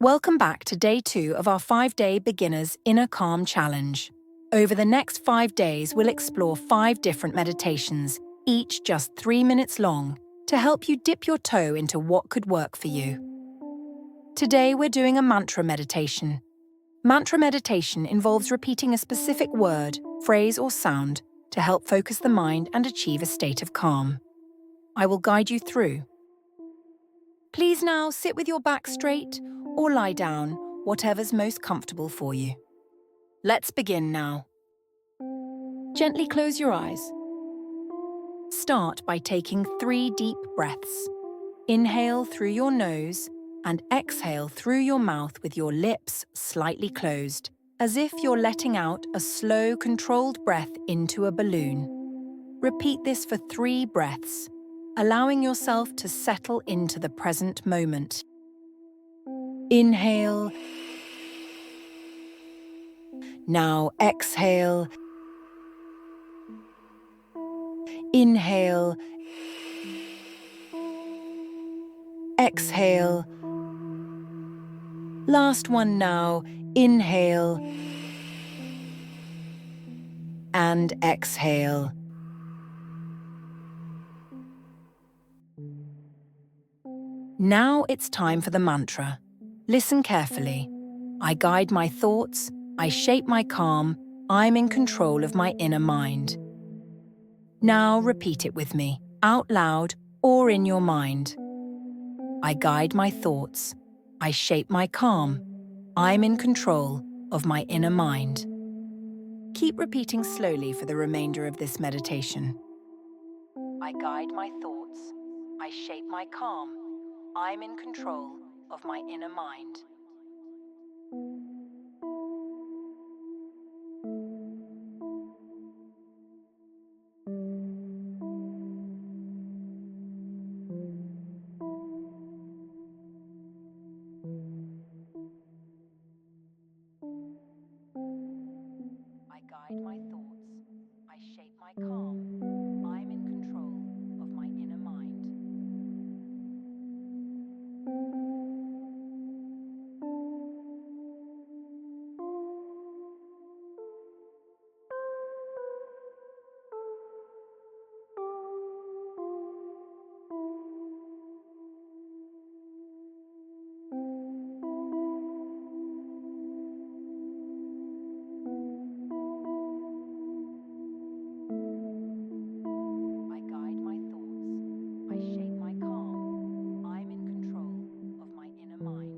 Welcome back to day 2 of our 5-day Beginner's Inner Calm Challenge. Over the next 5 days, we'll explore 5 different meditations, each just 3 minutes long, to help you dip your toe into what could work for you. Today, we're doing a mantra meditation. Mantra meditation involves repeating a specific word, phrase, or sound to help focus the mind and achieve a state of calm. I will guide you through. Please now sit with your back straight or lie down, whatever's most comfortable for you. Let's begin now. Gently close your eyes. Start by taking 3 deep breaths. Inhale through your nose and exhale through your mouth with your lips slightly closed, as if you're letting out a slow, controlled breath into a balloon. Repeat this for 3 breaths, allowing yourself to settle into the present moment. Inhale. Now exhale. Inhale. Exhale. Last one now. Inhale. And exhale. Now it's time for the mantra. Listen carefully. I guide my thoughts, I shape my calm, I'm in control of my inner mind. Now repeat it with me, out loud or in your mind. I guide my thoughts, I shape my calm, I'm in control of my inner mind. Keep repeating slowly for the remainder of this meditation. I guide my thoughts, I shape my calm, I'm in control of my inner mind. I guide my thoughts, I shape my calm, I'm in control of my inner mind. I guide my thoughts, I shape my calm, I'm in control of my inner mind.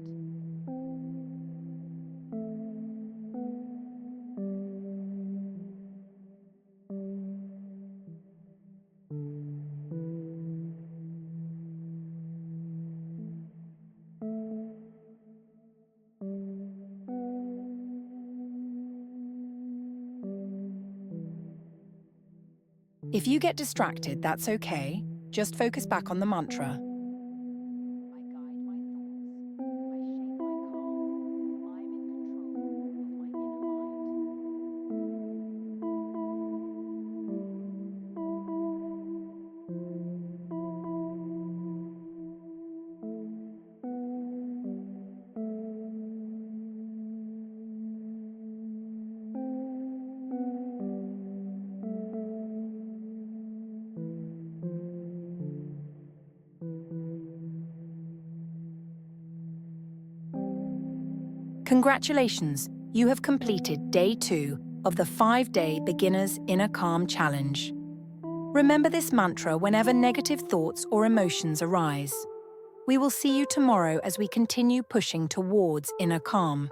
If you get distracted, that's okay. Just focus back on the mantra. I guide my thoughts, I shape my calm, I'm in control of my inner mind. Congratulations, you have completed day 2 of the 5-day Beginner's Inner Calm Challenge. Remember this mantra whenever negative thoughts or emotions arise. We will see you tomorrow as we continue pushing towards inner calm.